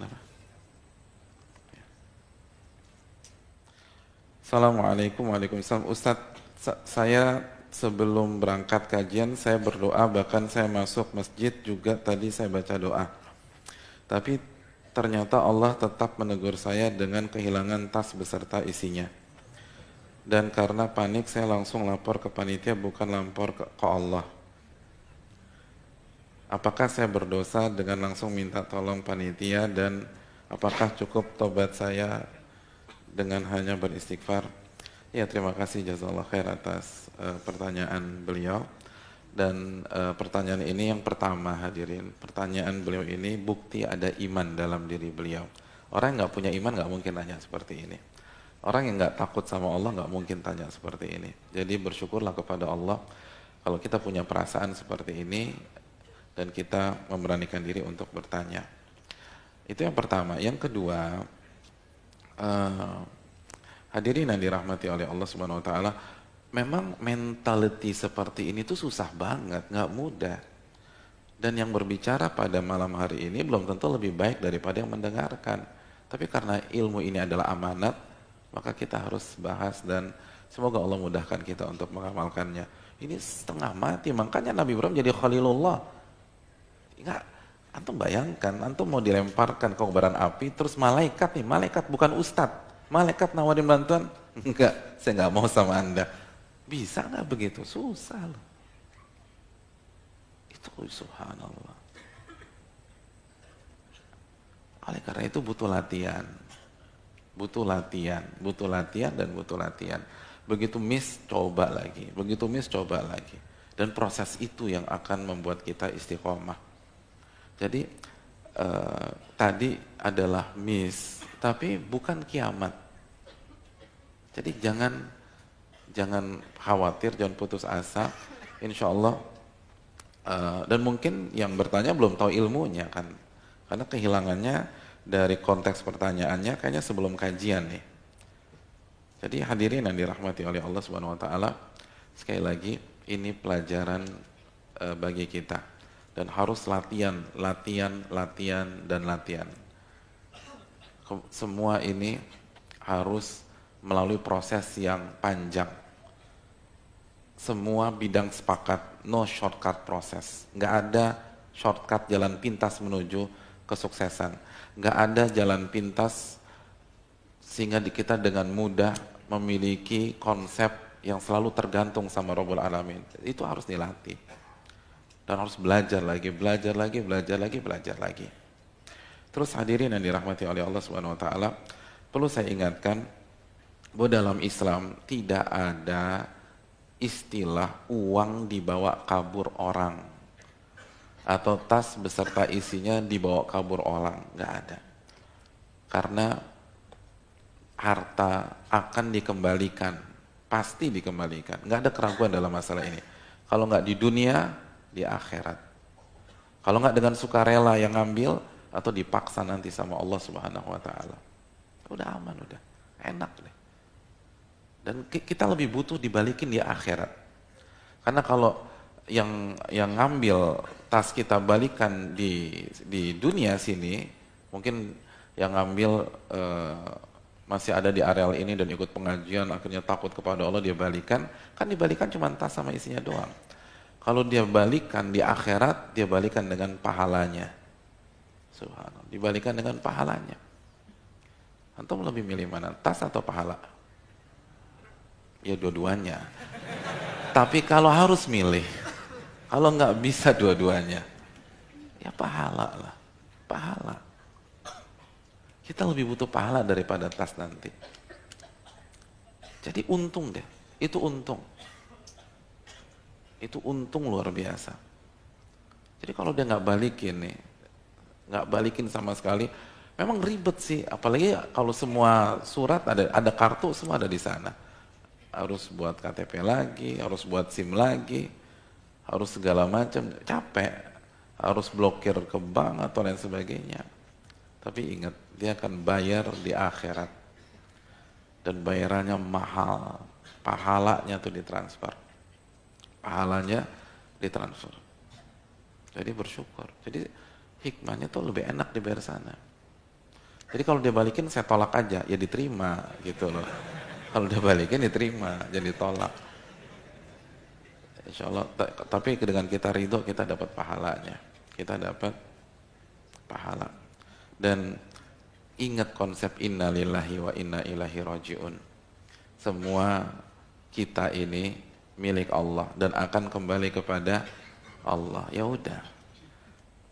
Kenapa? Assalamualaikum, waalaikumsalam. Ustadz, saya sebelum berangkat kajian, saya berdoa, bahkan saya masuk masjid juga tadi saya baca doa. Tapi ternyata Allah tetap menegur saya dengan kehilangan tas beserta isinya. Dan karena panik, saya langsung lapor ke panitia, bukan lapor ke Allah. Apakah saya berdosa dengan langsung minta tolong panitia, dan apakah cukup tobat saya dengan hanya beristighfar? Ya, terima kasih jazakallah khair atas pertanyaan beliau. Dan pertanyaan ini yang pertama, hadirin, pertanyaan beliau ini bukti ada iman dalam diri beliau. Orang yang nggak punya iman nggak mungkin tanya seperti ini. Orang yang nggak takut sama Allah nggak mungkin tanya seperti ini. Jadi bersyukurlah kepada Allah kalau kita punya perasaan seperti ini dan kita memberanikan diri untuk bertanya. Itu yang pertama. Yang kedua, hadirin yang dirahmati oleh Allah Subhanahu wa taala, memang mentality seperti ini tuh susah banget, nggak mudah. Dan yang berbicara pada malam hari ini belum tentu lebih baik daripada yang mendengarkan. Tapi karena ilmu ini adalah amanat, maka kita harus bahas dan semoga Allah mudahkan kita untuk mengamalkannya. Ini setengah mati, makanya Nabi Ibrahim jadi Khalilullah. Enggak, antum bayangkan, antum mau dilemparkan ke kobaran api, terus malaikat nih, malaikat bukan ustadz. Malaikat nawarin bantuan, enggak, saya enggak mau sama anda. Bisa enggak begitu? Susah loh. Itu subhanallah. Oleh karena itu butuh latihan. Butuh latihan, butuh latihan dan butuh latihan. Begitu miss, coba lagi. Begitu miss, coba lagi. Dan proses itu yang akan membuat kita istiqomah. Jadi tadi adalah miss, tapi bukan kiamat. Jadi jangan khawatir, jangan putus asa. Insya Allah, dan mungkin yang bertanya belum tahu ilmunya kan, karena kehilangannya dari konteks pertanyaannya kayaknya sebelum kajian nih. Jadi hadirin yang dirahmati oleh Allah Subhanahu Wa Taala, sekali lagi ini pelajaran bagi kita. Dan harus latihan, dan latihan. Semua ini harus melalui proses yang panjang. Semua bidang sepakat, no shortcut proses. Nggak ada shortcut jalan pintas menuju kesuksesan. Nggak ada jalan pintas sehingga kita dengan mudah memiliki konsep yang selalu tergantung sama Rabbul Alamin. Itu harus dilatih. Dan harus belajar lagi. Terus hadirin yang dirahmati oleh Allah Subhanahu wa taala, perlu saya ingatkan bahwa dalam Islam tidak ada istilah uang dibawa kabur orang atau tas beserta isinya dibawa kabur orang, nggak ada. Karena harta akan dikembalikan, pasti dikembalikan, nggak ada keraguan dalam masalah ini. Kalau nggak di dunia, di akhirat. Kalau nggak dengan sukarela yang ngambil atau dipaksa nanti sama Allah Subhanahu wa taala. Udah aman, udah enak deh. Dan kita lebih butuh dibalikin di akhirat. Karena kalau yang ngambil tas kita balikan di dunia sini, mungkin yang ngambil masih ada di areal ini dan ikut pengajian, akhirnya takut kepada Allah, dia balikan, kan dibalikan cuma tas sama isinya doang. Kalau dia balikan di akhirat, dia balikan dengan pahalanya. Subhanallah, dibalikan dengan pahalanya. Antum lebih milih mana, tas atau pahala? Ya dua-duanya. Tapi kalau harus milih, kalau nggak bisa dua-duanya, ya pahala lah, pahala. Kita lebih butuh pahala daripada tas nanti. Jadi untung deh, itu untung. Itu untung luar biasa. Jadi kalau dia nggak balikin nih, nggak balikin sama sekali, memang ribet sih. Apalagi kalau semua surat ada kartu, semua ada di sana. Harus buat KTP lagi, harus buat SIM lagi, harus segala macam, capek. Harus blokir ke bank atau lain sebagainya. Tapi ingat, dia akan bayar di akhirat. Dan bayarannya mahal. Pahalanya tuh ditransfer. Pahalanya ditransfer. Jadi bersyukur. Jadi hikmahnya tuh lebih enak dibayar sana. Jadi kalau dia balikin saya tolak aja, ya diterima gitu loh. Kalau dia balikin diterima, jadi tolak. Insya Allah, tapi dengan kita ridho kita dapat pahalanya. Kita dapat pahala. Dan ingat konsep inna lillahi wa inna ilaihi raji'un. Semua kita ini milik Allah dan akan kembali kepada Allah. Ya udah.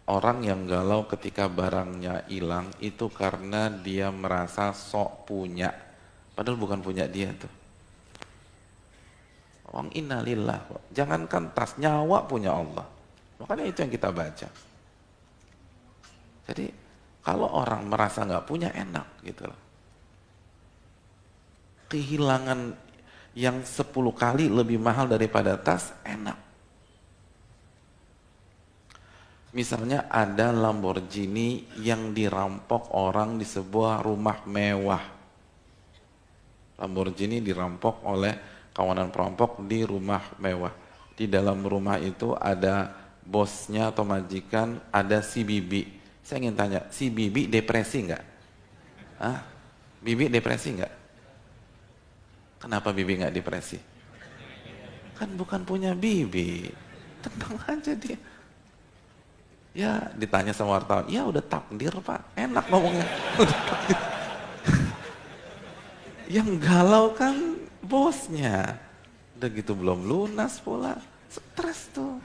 Orang yang galau ketika barangnya hilang itu karena dia merasa sok punya. Padahal bukan punya dia tuh. Orang innalillah. Jangankan tas, nyawa punya Allah. Makanya itu yang kita baca. Jadi kalau orang merasa nggak punya enak gitu loh. Kehilangan yang 10 kali lebih mahal daripada tas enak. Misalnya ada Lamborghini yang dirampok orang di sebuah rumah mewah. Lamborghini dirampok oleh kawanan perampok di rumah mewah. Di dalam rumah itu ada bosnya atau majikan, ada si bibi. Saya ingin tanya, si bibi depresi nggak? Hah? Bibi depresi nggak? Kenapa bibi nggak depresi? Kan bukan punya bibi. Tenang aja dia. Ya ditanya sama wartawan, ya udah takdir Pak, enak ngomongnya. Yang galau kan bosnya, udah gitu belum lunas pula, stres tuh,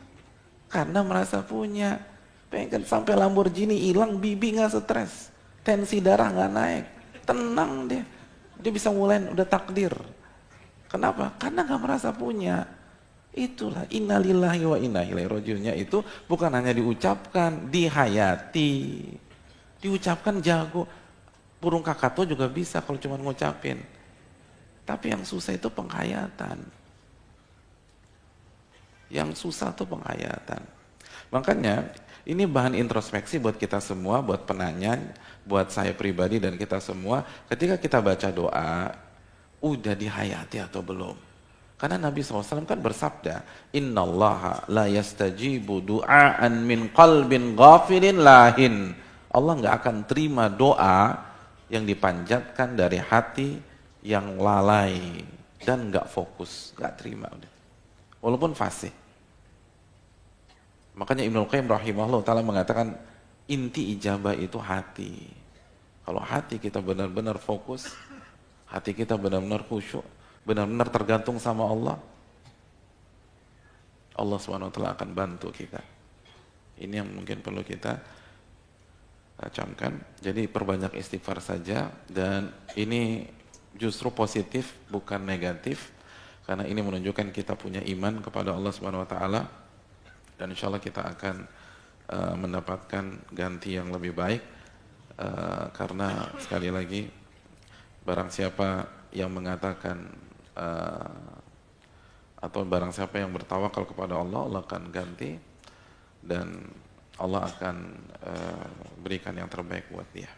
karena merasa punya. Pengen sampai Lamborghini hilang, bibi nggak stres, tensi darah nggak naik, tenang dia bisa mulai udah takdir. Kenapa? Karena nggak merasa punya. Itulah innalillahi wa inna ilaihi raji'unnya itu bukan hanya diucapkan, dihayati. Diucapkan jago. Burung kakak juga bisa kalau cuma ngucapin. Tapi yang susah itu penghayatan. Yang susah itu penghayatan. Makanya ini bahan introspeksi buat kita semua, buat penanya, buat saya pribadi dan kita semua. Ketika kita baca doa, udah dihayati atau belum? Karena Nabi SAW kan bersabda, innallaha la yastajibu du'aan min qalbin ghafilin lahin. Allah nggak akan terima doa yang dipanjatkan dari hati yang lalai dan nggak fokus, nggak terima udah. Walaupun fasih. Makanya Ibnu Qayyim rahimahullah taala mengatakan inti ijabah itu hati. Kalau hati kita benar-benar fokus, hati kita benar-benar khusyuk, benar-benar tergantung sama Allah, Allah SWT akan bantu kita. Ini yang mungkin perlu kita camkan. Jadi perbanyak istighfar saja, dan ini justru positif bukan negatif, karena ini menunjukkan kita punya iman kepada Allah SWT, dan insya Allah kita akan mendapatkan ganti yang lebih baik, karena sekali lagi barang siapa yang mengatakan atau barang siapa yang bertawakal kepada Allah, Allah akan ganti dan Allah akan berikan yang terbaik buat dia.